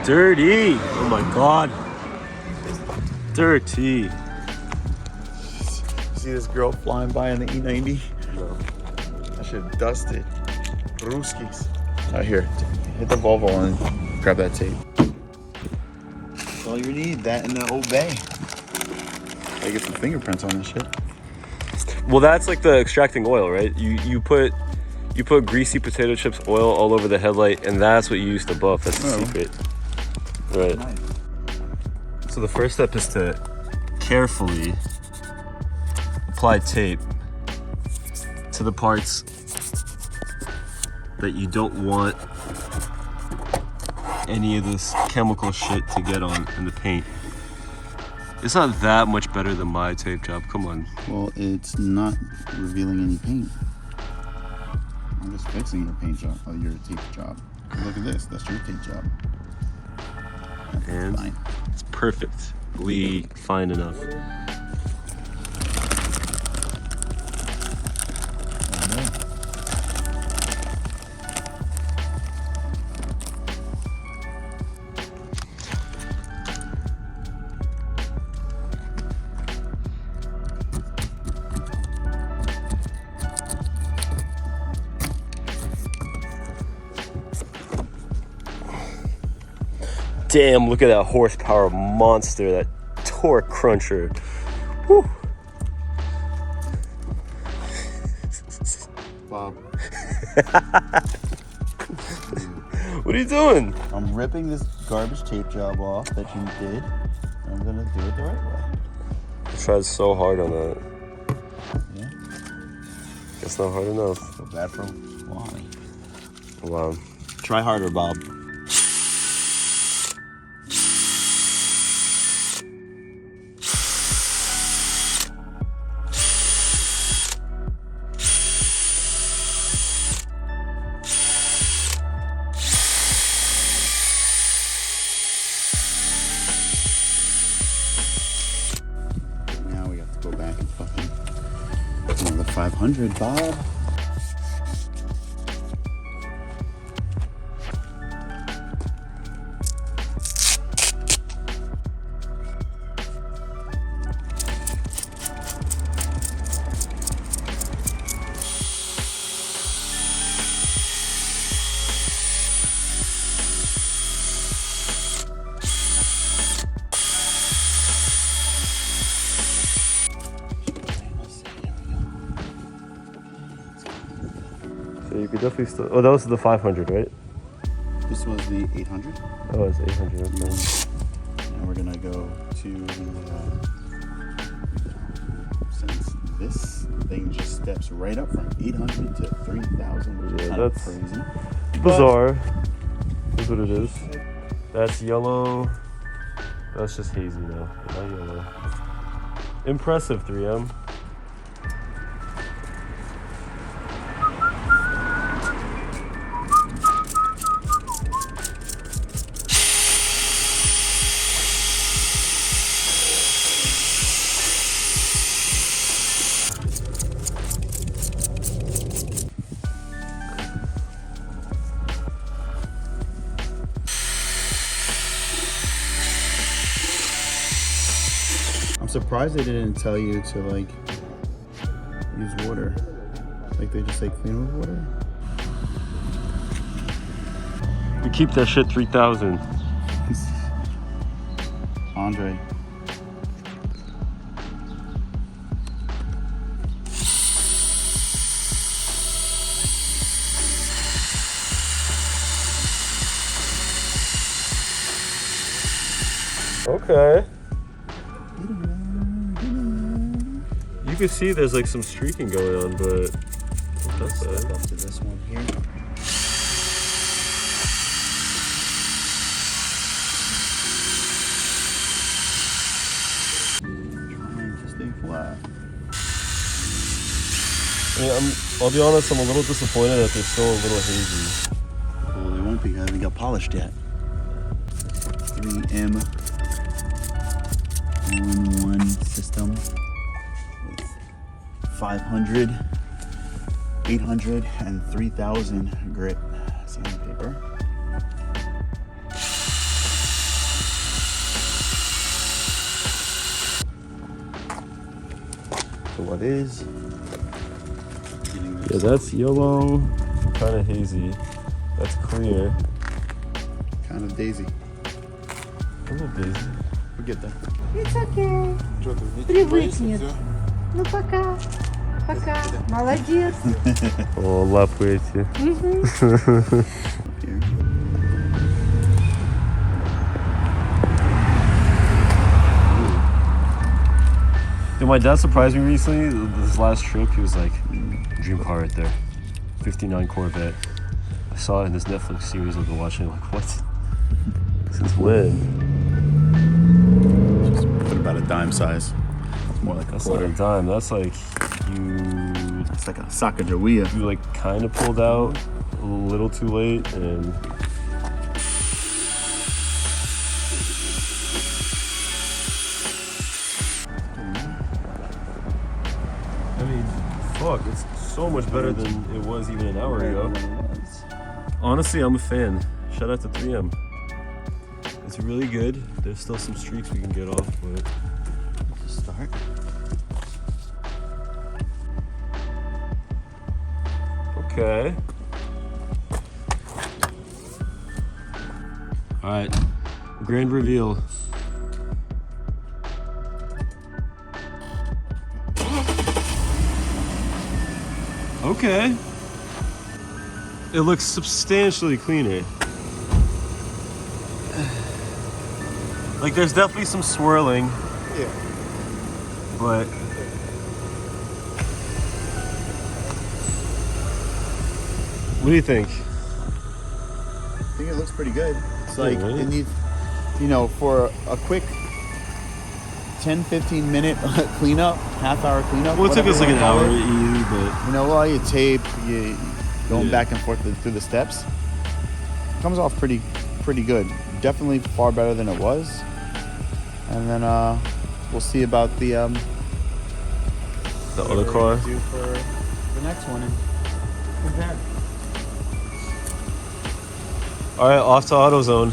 dirty. Oh my God. Dirty. See this girl flying by in the E90? No. I should have dusted. Brewskis. Out here, hit the Volvo and grab that tape. That's all you need, that and the Old Bay. I get some fingerprints on this shit. Well, that's like the extracting oil, right? You put greasy potato chips oil all over the headlight, and that's what you use to buff. That's the secret. Right. Nice. So the first step is to carefully apply tape to the parts that you don't want any of this chemical shit to get on in the paint. It's not that much better than my tape job. Come on. Well, it's not revealing any paint. I'm just fixing your paint job, or your tape job. Look at this. That's your tape job. And fine. It's perfectly fine enough. Damn, look at that horsepower monster, that torque cruncher. Whew. Bob. What are you doing? I'm ripping this garbage tape job off that you did. I'm gonna do it the right way. I tried so hard on that. Yeah. It's not hard enough. So bad for Wally. Wow. Try harder, Bob. Now we have to go back and fucking another 500, Bob. So you could definitely still. Oh, that was the 500, right? This was the 800. Oh, it's 800. Okay. Now we're gonna go to since this thing just steps right up from 800 to 3,000, which is kind of crazy. Bizarre. That's what it is. That's yellow. That's just hazy now. Not yellow. Impressive, 3M. I'm surprised they didn't tell you to like use water. Like they just say clean with water. We keep that shit 3,000. Andre. Okay. You can see there's like some streaking going on, but that's Step up to this one here. Trying to stay flat. I'll be honest, I'm a little disappointed that they're still a little hazy. Well, they won't be because they haven't got polished yet. 3M all-in-one system with 500, 800, and 3,000 grit sandpaper. So what is? Yeah, that's yellow, kind of hazy. That's clear. Kind of daisy. A little daisy. We'll get there. It's okay. Привыкнет. Ну пока. Пока. Молодец. О, лапаете. Here. Dude, my dad surprised me recently. This last trip, he was like, dream car right there. 59 Corvette. I saw it in this Netflix series I've been watching. Like, what? Since when? Just put about a dime size. It's more like a That's quarter. not a dime. That's like It's like a Sacagawea. you like kind of pulled out a little too late, and I mean, fuck, it's so much better than it was even an hour ago. Honestly, I'm a fan. Shout out to 3M. It's really good. There's still some streaks we can get off, but Just start. okay. All right, grand reveal. Okay. It looks substantially cleaner. Like there's definitely some swirling, Yeah. but what do you think? I think it looks pretty good. It's like right? it needs, you know, for a quick 10-15 minute cleanup, half-hour cleanup. Well, it took us like an whatever hour you to wanna call it. eat, but You know, while you tape, you going Yeah. back and forth through the steps, comes off pretty good. Definitely far better than it was. And then we'll see about the the whatever other we're car. gonna do for the next one and compare. All right, off to AutoZone.